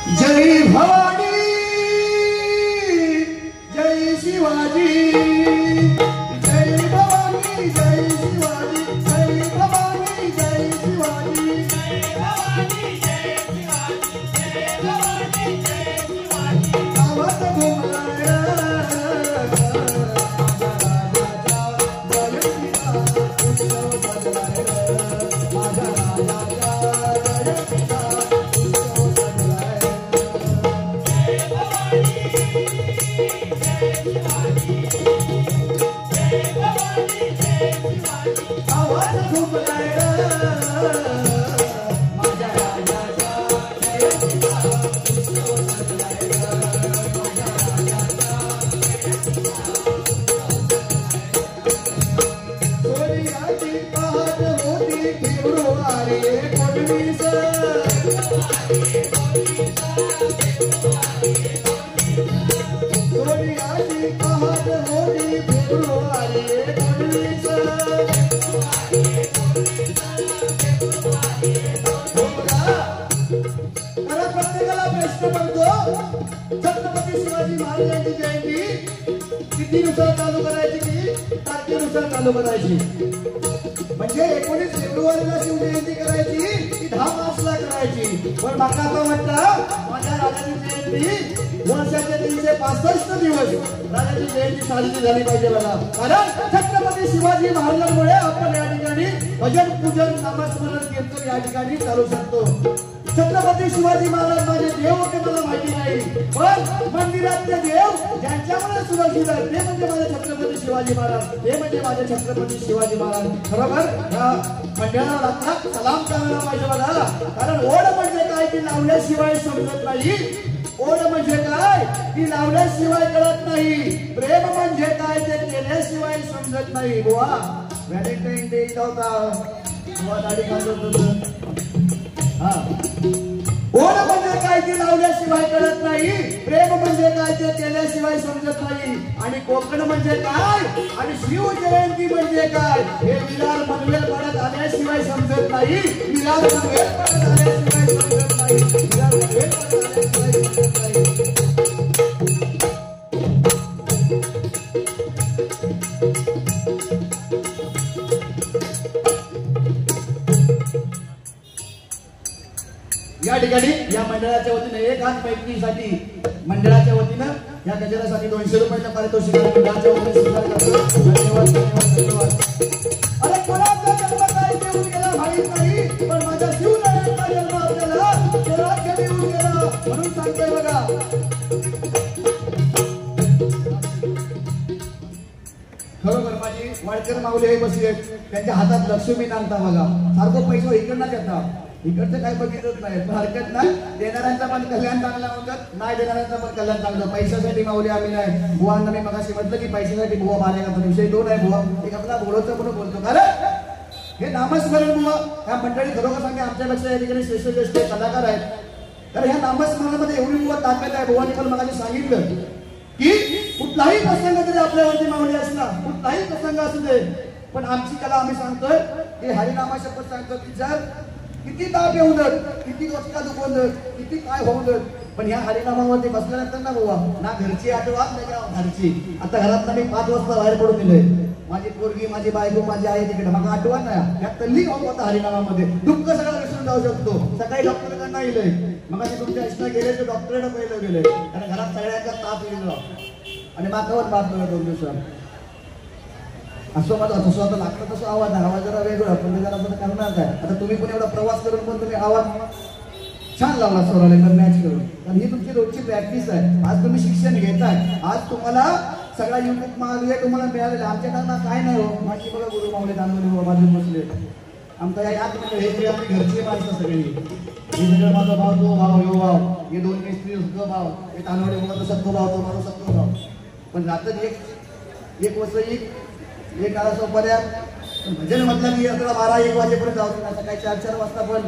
जय भवानी जय शिवाजी जय भवानी जय शिवाजी जय भवानी जय शिवाजी जय भवानी जय शिवाजी जय भवानी जय शिवाजी आवाज घुमलाय छत्रपती शिवाजी महाराजांची जयंती तिथीनुसार चालू करायची की तारखेनुसार चालू करायची म्हणजे 19 फेब्रुवारीला शिवजयंती करायची की 10 मार्चला करायची पण माका असं वाटतं माझ्या राजाची जयंती वर्षाचे 365 दिवस राजाची जयंती साजरी झाली पाहिजे बघा कारण छत्रपती शिवाजी महाराजांमुळे आपण या ठिकाणी भजन पूजन नामस्मरण कीर्तन या ठिकाणी चालू शकतो छत्रपती शिवाजी महाराज माझे देव होते मला माहिती नाही पण मंदिरातले देव ज्यांच्यामुळे सुरक्षित आहे ते म्हणजे माझे छत्रपती शिवाजी महाराज ते म्हणजे माझे छत्रपती शिवाजी महाराज खरोखर या मंडळाला लागतात सलाम करायला पाहिजे बघा कारण ओढ म्हणजे काय ती लावल्याशिवाय समजत नाही ओढ म्हणजे काय ती लावल्याशिवाय कळत नाही प्रेम म्हणजे काय ते केल्याशिवाय समजत नाही बुवा व्हॅलेंटाईन डे होता बुवा दाढी घालत होतं हा ओढ म्हणजे काय ते लावल्याशिवाय कळत नाही प्रेम म्हणजे काय ते केल्याशिवाय समजत नाही आणि कोकण म्हणजे काय आणि शिव जयंती म्हणजे काय हे विलार मनवेल पडत आल्याशिवाय समजत नाही विलार मनवेल पडत आल्याशिवाय समजत नाही विलार मनवेल पडत आल्याशिवाय समजत नाही या ठिकाणी या मंडळाच्या वतीने एक हात पैकीसाठी मंडळाच्या वतीने या गजरासाठी 200 रुपयाच्या पारितोषिक मंडळाच्या वतीने स्वीकार करतो धन्यवाद धन्यवाद धन्यवाद अरे कोणाचा जन्म काय देऊन गेला माहित नाही पण माझा शिवरायांचा जन्म आपल्याला स्वराज्य देऊन गेला म्हणून सांगतोय बघा खरोखर माझी वाळकर माऊली हे बसली त्यांच्या हातात लक्ष्मी नांदता बघा सारखं पैसा इकडनं येतात इकडचं काय बघितच नाही पण हरकत नाही देणाऱ्यांचा पण कल्याण चांगला म्हणतात नाही देणाऱ्यांचा पण कल्याण चांगलं पैशासाठी माऊली आम्ही नाही बुवांना मी मगाशी म्हटलं की पैशासाठी बुवा मारायला विषय दोन आहे बुवा एक आपला बोलवचं म्हणून बोलतो कारण हे नामस्मरण बुवा ह्या मंडळी खरोखर सांगे आमच्यापेक्षा या ठिकाणी श्रेष्ठ श्रेष्ठ कलाकार आहेत तर ह्या नामस्मरणामध्ये एवढी बुवा ताकद आहे बुवानी पण मगाशी सांगितलं की कुठलाही प्रसंग जरी आपल्यावरती माऊली असला कुठलाही प्रसंग असू दे पण आमची कला आम्ही सांगतोय की हरिनामा शपथ सांगतो की जर किती ताप येऊ देत किती गोष्ट दुखवून देत किती काय होऊ देत पण ह्या हरिनामावरती बसल्यानंतर ना बुवा ना घरची आठवण नाही घरची आता घरात मी 5 वाजता बाहेर पडून दिले माझी पोरगी माझी बायको माझी आई तिकडे मग आठवण नाही या तल्ली भाऊ होता हरिनामामध्ये दुःख सगळं विसरून जाऊ शकतो सकाळी डॉक्टरांना येईल मग तुमच्या इष्ट गेले तर डॉक्टरला पहिलं गेले कारण घरात सगळ्यांचा ताप येईल आणि माकावर बात बघा 2 दिवसात असं माझं तसं आता लागतं तसं आवाज जरा वेगळा पण जरा असं करणार काय आता तुम्ही पण एवढा प्रवास करून पण तुम्ही आवाज छान लावला स्वराला एकदम मॅच करून कारण ही तुमची रोजची प्रॅक्टिस आहे आज तुम्ही शिक्षण घेताय आज तुम्हाला सगळा युट्यूब मागले तुम्हाला मिळालेलं आमच्या कारणा काय नाही हो माझी बघा गुरु मावले दानवले बाजून बसले आमचा या हे आपली घरची माणसं सगळी हे सगळं माझा भाव तो भाव यो भाव हे 2 मिस्त्री सगळं भाव हे दानवले बघा तो सत्तो भाव तो माझा सत्तो भाव पण रात्री एक वर्ष एक असं पर्याय भजन म्हटलं की आता 12-1 वाजेपर्यंत जाऊ शकता सकाळी 4-4 वाजता पण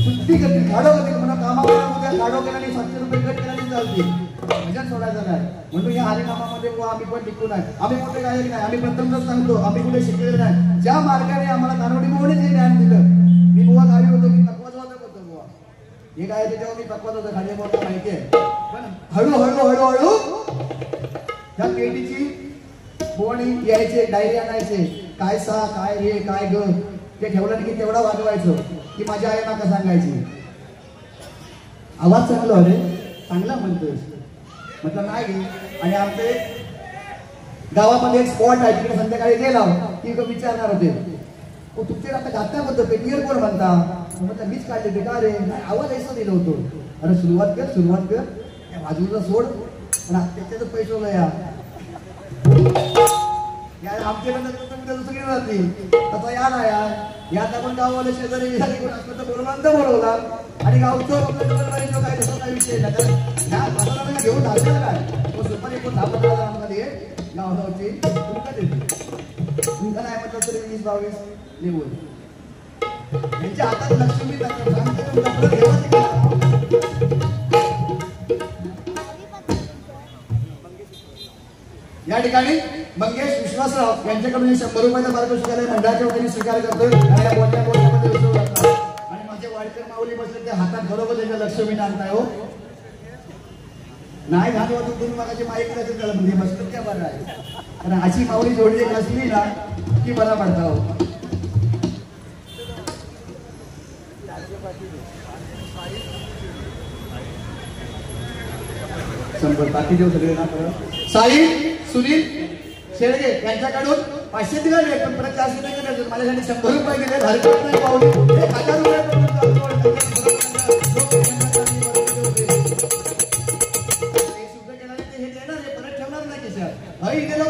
सुट्टी करतील खाडो करतील म्हणा कामावर उद्या खाडो केला आणि 700 रुपये कट केला नाही चालतील भजन सोडायचं नाही म्हणून या हरिनामामध्ये आम्ही पण टिकून आहे आम्ही कुठे काय नाही आम्ही प्रथमच सांगतो आम्ही कुठे शिकलेलं नाही ज्या मार्गाने आम्हाला कानोडी बुवाने जे ज्ञान दिलं मी बुवा गावी होतो की तत्वाचा होतो बुवा हे काय तेव्हा मी पकवत होतो खाली बोलतो माहिती आहे. पण हळूहळू हळूहळू त्या पेटीची कोणी यायचे डायरी आणायचे काय सा काय हे काय ग ते ठेवलं की तेवढा वाजवायचं की माझ्या आई माका सांगायची आवाज चांगला अरे चांगला म्हणतोस म्हटलं नाही. आणि आमचे गावामध्ये एक स्पॉट आहे तिकडे संध्याकाळी गेला की विचारणार होते तुमचे आता गाता म्हणतो पेटीवर कोण म्हणता म्हटलं मीच काढले बेटा रे आवाज ऐसा दिलं होतो. अरे सुरुवात कर त्या बाजूला सोड पण त्याच्यात पैसे या आमच्याकडनं दुसरी राहते तसा या ना यात आपण गाववाले शेजारी बोलवला आणि गावचं काय तसं काही विषय नाही तर या भाषणाला घेऊन धावलं काय तो सुपारी कोण 10-15 मध्ये गावची तुमका नाही म्हटलं तरी 20-22 निवड त्यांच्या हातात लक्ष्मी या ठिकाणी मंगेश विश्वासराव यांच्याकडून 100 रुपयाचा पारितोषिक मंडळाच्या वतीने स्वीकार करतोय आणि या बोलण्यामध्ये विसरू लागतात. आणि माझे वाडकर माऊली बसले त्या हातात बरोबर त्याच्या लक्ष्मी आणताय हो नाही घालू वाटून तुम्ही माझी माहिती नसेल त्याला म्हणजे बसलं त्या बरं आहे कारण अशी माऊली जोडली नसली ना की बरा पडता हो. बाकी देऊ सगळे ना साई सुनील शेळगे यांच्याकडून 500 दिले पण परत 400 नाही करायचं माझ्यासाठी 100 रुपये गेले हरकत नाही पावली 1000 रुपये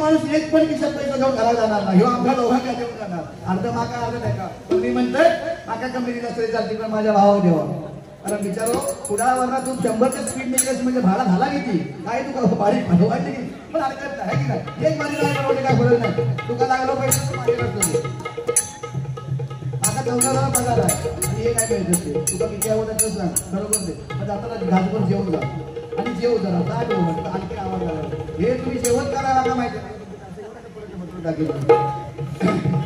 माणूस एक पण खिशात पैसा घेऊन घरात जाणार नाही आमच्या दोघांना देऊन जाणार अर्ध माका अर्ध नाही का तुम्ही म्हणताय माका कमी दिला तरी चालते पण माझ्या भावावर देवा. कारण विचारो पुढावरना तू 100च्या स्पीड निघायच म्हणजे भाडा झाला किती काय तुका बारीक वाटली पण हरकत नाही की नाही एक बारी नाही परवडे काय फरक नाही तुका लागलो पैसे माझ्याकडे आता 14,000 पगार आहे आणि हे काय मिळतं तुका किती आवडत सांग बरोबर ते मग जाताना घासभर जेवण जा आणि जेव जरा ताट होऊन आणखी आवाज आला हे तुम्ही जेवण करायला का माहिती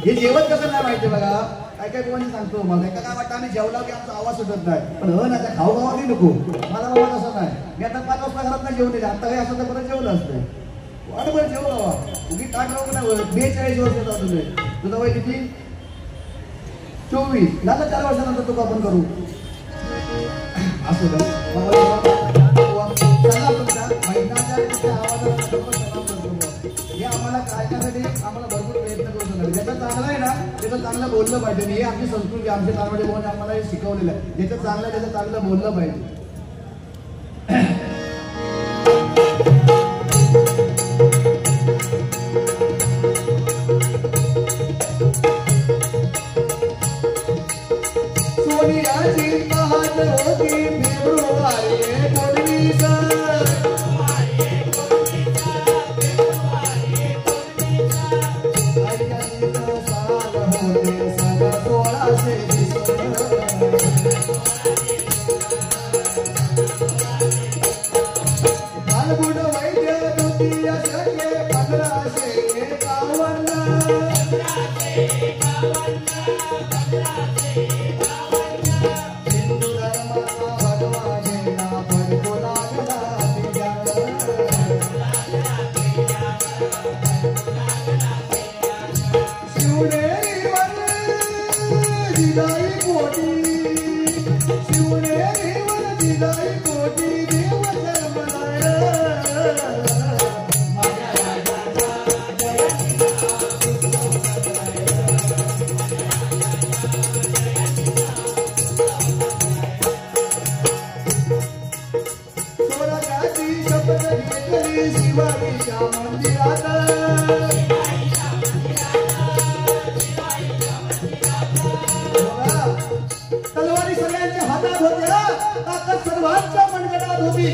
हे जेवण कसं नाही माहिती बघा काय काय कोणी सांगतो मला एका काय वाटतं आम्ही जेवला की आमचा आवाज सुटत नाही पण हो ना त्या खाऊ खावा नको मला बाबा तसं नाही मी आता 5 वाजता घरात नाही जेवण दिले आता काही असं तर परत जेवलं असतं वाटभर जेवण हवा तुम्ही ताट राहू नाही 42 वर्षाचा तुम्ही तुझं वय किती 24 झालं 4 वर्षानंतर तुका आपण करू असं चला तुमच्या महिन्याच्या आवाजाला हे आम्हाला काय करण्यासाठी आम्हाला भरपूर प्रयत्न करू लागले ज्याचं चांगलं आहे ना त्याचं चांगलं बोललं पाहिजे ही आमची संस्कृती आमचे तारवाडे भाऊने आम्हाला हे शिकवलेलं आहे ज्याचं चांगलं त्याचं चांगलं बोललं पाहिजे. सोनियाची पहाट होती फेब्रुवारी 19 तलवारी सगळ्यांच्या हातात होत्या ताकद सर्वांच्या मनगटात होती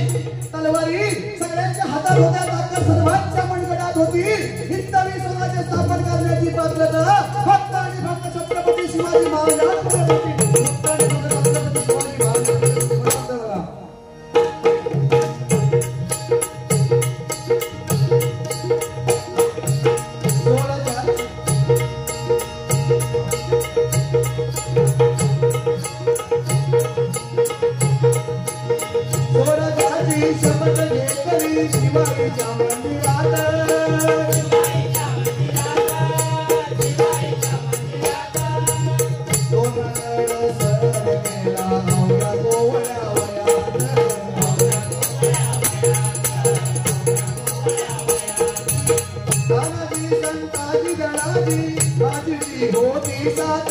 तलवारी सगळ्यांच्या हातात होत्या ताकद सर्वांच्या मनगटात होती हिंदवी स्वराज्य स्थापन करण्याची पात्रता फक्त आणि फक्त छत्रपती शिवाजी महाराजांकडे होती. शिवाची शपथ घेतली शिवाईच्या मंदिरात होती सात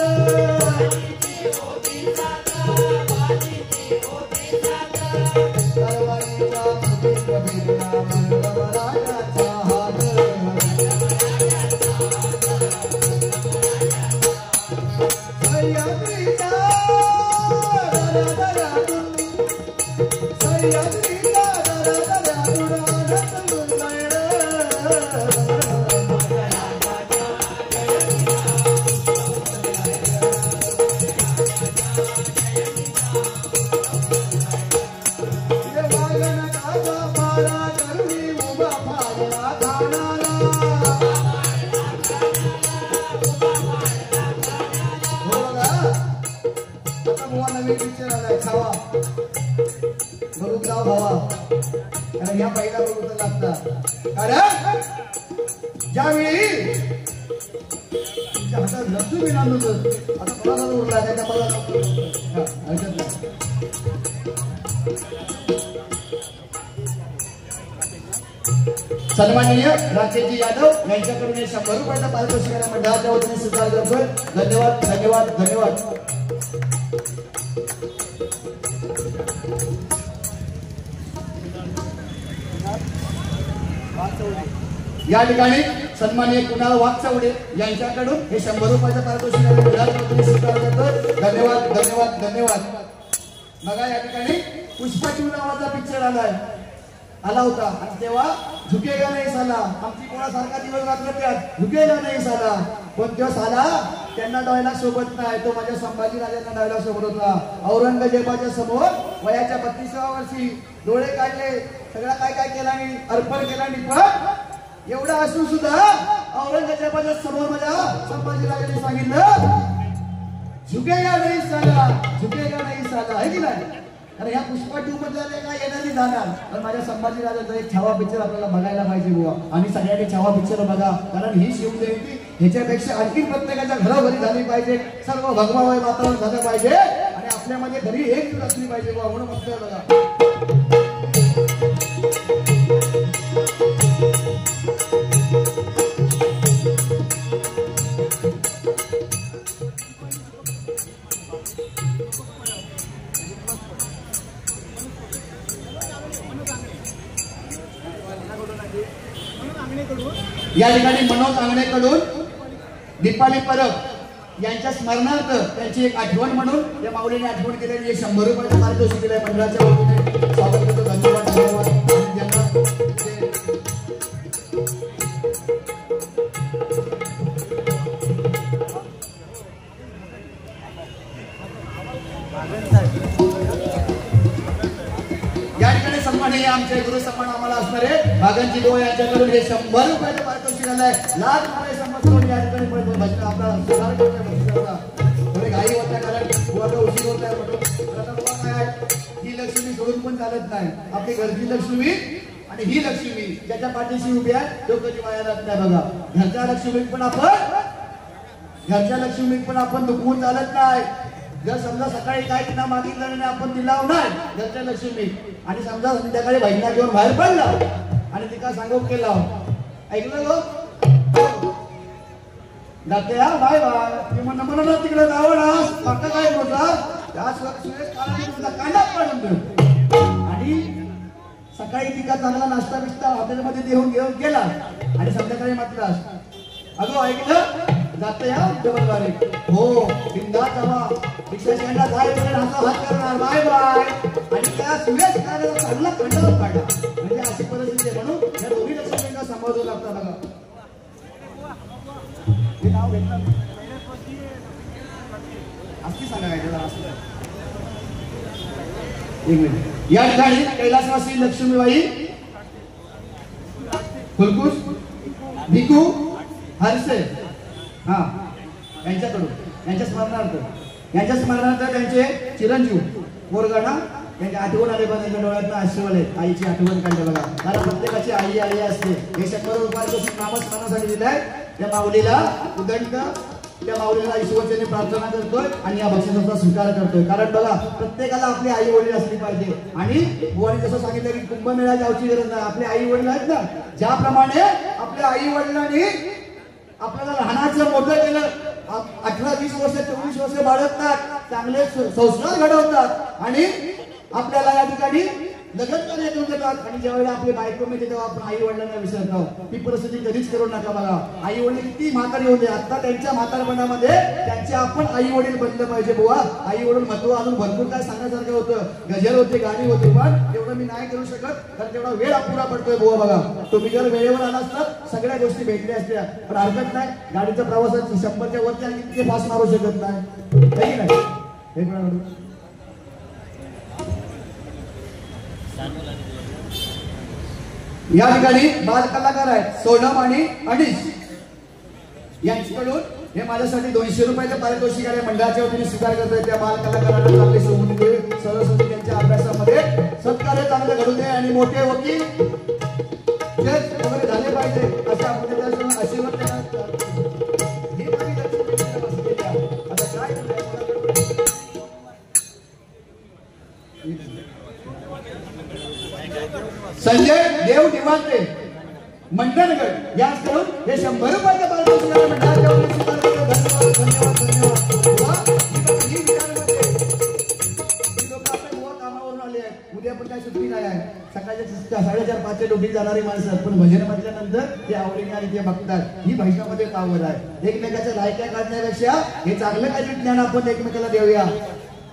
या पहिला बघून लागतात कारण ज्यावेळी तुमच्या हातात लक्ष्मी नांद होत आता कोणाला उरला त्याच्या मला सन्माननीय राकेशजी यादव यांच्याकडून 100 रुपयाचा पारितोषिक मंडळाच्या वतीने स्वीकार करतोय. धन्यवाद धन्यवाद धन्यवाद. या ठिकाणी सन्माननीय कुणाल वाघचौडे यांच्याकडून हे 100 रुपयाचा पारितोषिक मंडळाच्या वतीने स्वीकार करतोय. धन्यवाद धन्यवाद धन्यवाद. बघा या ठिकाणी पुष्पा नावाचा पिक्चर आला होता आणि तेव्हा झुकेगा नाही साला आमची कोणासारखा दिवस रात्र त्यात झुकेगा नाही साला पण तो साला त्यांना डायलॉग सोबत नाही तो माझ्या संभाजी राजांना डायलॉग सोबत होता. औरंगजेबाच्या समोर वयाच्या 32व्या वर्षी डोळे काढले सगळं काय काय केला आणि अर्पण केला आणि पण एवढा असून सुद्धा औरंगजेबाच्या समोर माझ्या संभाजी राजांनी सांगितलं झुकेगा नाही साला आहे की नाही. अरे ह्या पुष्पा 2 मध्ये काय येणारी जाणार पण माझ्या संभाजी राजाचा एक छावा पिक्चर आपल्याला बघायला पाहिजे बुवा आणि सगळ्यांनी छावा पिक्चर बघा कारण ही शिवजयंती ह्याच्यापेक्षा आणखी प्रत्येकाच्या घरोघरी झाली पाहिजे सर्व भगवामय वातावरण झालं पाहिजे आणि आपल्यामध्ये घरी एक दिवस असली पाहिजे बुवा म्हणून म्हणतोय बघा. या ठिकाणी मनोज आंगणेकडून दीपाली परब यांच्या स्मरणार्थ त्यांची एक आठवण म्हणून या माऊलीने आठवण केलेली 100 रुपयाचं पारितोषिक दिलंय मंडळाच्या वतीने स्वागत करतो. धन्यवाद या ठिकाणी सन्माननीय आमचे गुरु सन्मान आम्हाला असणारे भागनजी डोळे यांच्याकडून हे 100 रुपयाचं पारितोषिक आलंय. लाख रुपये समजून या ठिकाणी भजन आपला सुधार करतोय. थोडे घाई होत्या कारण उशीर होत आहे म्हणून ही लक्ष्मी सोडून पण चालत नाही. आपली घरची लक्ष्मी आणि ही लक्ष्मी ज्याच्या पाठीशी उभी आहे तो कधी वाया जात नाही बघा. घरच्या लक्ष्मीत पण आपण दुखवून चालत नाही. जर समजा सकाळी काय तिला मागितलं आणि आपण तिला नाही घरच्या लक्ष्मी आणि समजा संध्याकाळी बहिणीला घेऊन बाहेर पडला आणि तिला सांगून केला ऐकलं लो जाते बाय बाय ती म्हणा तिकडे जावं ना काय बोलता त्या कांडात पाडून देऊ आणि सकाळी तिका चांगला नाश्ता बिस्ता हॉटेलमध्ये देऊन घेऊन गेला आणि संध्याकाळी मात्र अगो ऐकलं जाते या डबलवारे हो बिंदा जावा रिक्षा स्टँडला जायचं हात करणार बाय बाय आणि त्या सुरेश काढायला चांगला खंडावर काढला म्हणजे अशी परिस्थिती आहे म्हणून या दोन्ही लक्ष्मींना सांभाळू लागतं बघा. हे नाव घेतलं असती सांगा काय त्याला एक मिनिट. या ठिकाणी कैलासवासी लक्ष्मीबाई फुलकुस भिकू हरसे हा यांच्याकडून यांच्या स्मरणार्थ त्यांचे चिरंजीव मोरगाडा त्यांची आठवण आली बघा, त्यांच्या डोळ्यातनं अश्रू आले, आईची आठवण काढली बघा. मला प्रत्येकाची आई आई असते. हे 100 रुपयाचं नामस्मरणासाठी दिलंय. त्या माऊलीला उदंड, त्या माऊलीला ईश्वरचरणी प्रार्थना करतोय आणि या बक्षिसाचा स्वीकार करतोय. कारण बघा प्रत्येकाला आपली आई वडील असली पाहिजे. आणि बुवानी जसं सांगितलं की कुंभमेळा जायची गरज नाही, आपले आई वडील आहेत ना. ज्याप्रमाणे आपल्या आई वडिलांनी आपल्याला लहानाचं मोठं केलं, 18-20 वर्ष 24 वर्ष बाळगतात, चांगले संस्कार घडवतात आणि आपल्याला या ठिकाणी लग्न देऊन देतात. आणि ज्यावेळेला आपली बायको मिळते तेव्हा आपण आई वडिलांना विसरतो. ती परिस्थिती कधीच करू नका बघा. आई वडील किती म्हातारी होते, आता त्यांच्या म्हातारपणामध्ये त्यांचे आपण आई वडील बनलं पाहिजे बुवा. आई वडील महत्व अजून भरपूर काय सांगण्यासारखं होतं. गजल होते, गाणी होती, पण तेवढं मी नाही करू शकत कारण तेवढा वेळ अपुरा पडतोय बुवा. बघा तुम्ही जर वेळेवर आला असतात सगळ्या गोष्टी भेटल्या असत्या, पण हरकत नाही. गाडीच्या प्रवासात 100च्या वरती आणि इतके फास्ट मारू शकत नाही. या ठिकाणी बाल कलाकार आहेत सोनम आणि अनिश यांच्याकडून हे माझ्यासाठी 200 रुपयाचं पारितोषिक आहे. मंडळाच्या वतीने स्वीकार करतोय. त्या बाल कलाकारांना चांगले सरस्वती त्यांच्या अभ्यासामध्ये सत्कार्य चांगलं घडू दे आणि मोठे वकील जज वगैरे झाले पाहिजे अशा पद्धतीने आशीर्वाद देण्यात. आता काय संजय देव निवांते मंडणगड याकडून हे 100 रुपयाचं पारितोषिक मंडळाच्या वतीने स्वीकार करतो. धन्यवाद धन्यवाद धन्यवाद. लोक आपल्या बुवा कामावरून आले आहेत, उद्या पण काही सुट्टी नाही आहे. सकाळच्या 4:30-5 ड्युटी जाणारी माणसं, पण भजन म्हटल्यानंतर ते आवडीने आणि ते बघतात. ही भजनामध्ये पावर आहे. एकमेकाच्या लायक्या काढण्यापेक्षा हे चांगलं काही ज्ञान आपण एकमेकाला देऊया.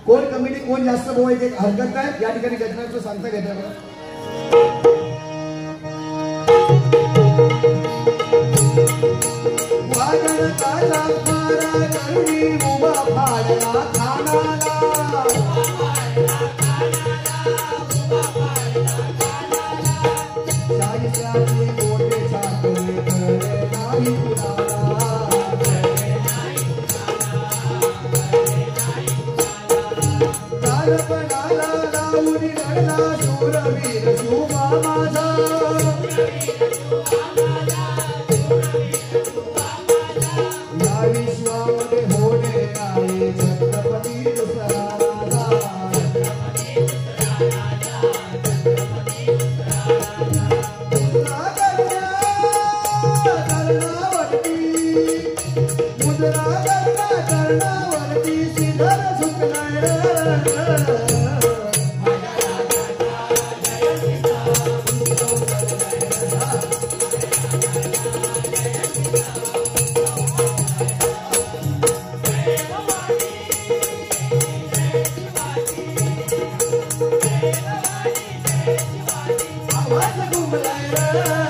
कोण कमिटी कोण जास्त बोलायचे हरकत नाही. या ठिकाणी गजनाचं सांगता घेतात. वादन काला मारा करुणी उभा फाडला खानाला. चाळीसाचे मोठे साखरे खरे नाही कुणाला. कालपणाला लावून लढला शूरवीर शुभा माझा. या विश्वामध्ये होणे आहे छत्रपती दुसरा राजा. मुद्रा करण्या कर्णावरती श्रीधर सुखनाय. आवाज घुमलाय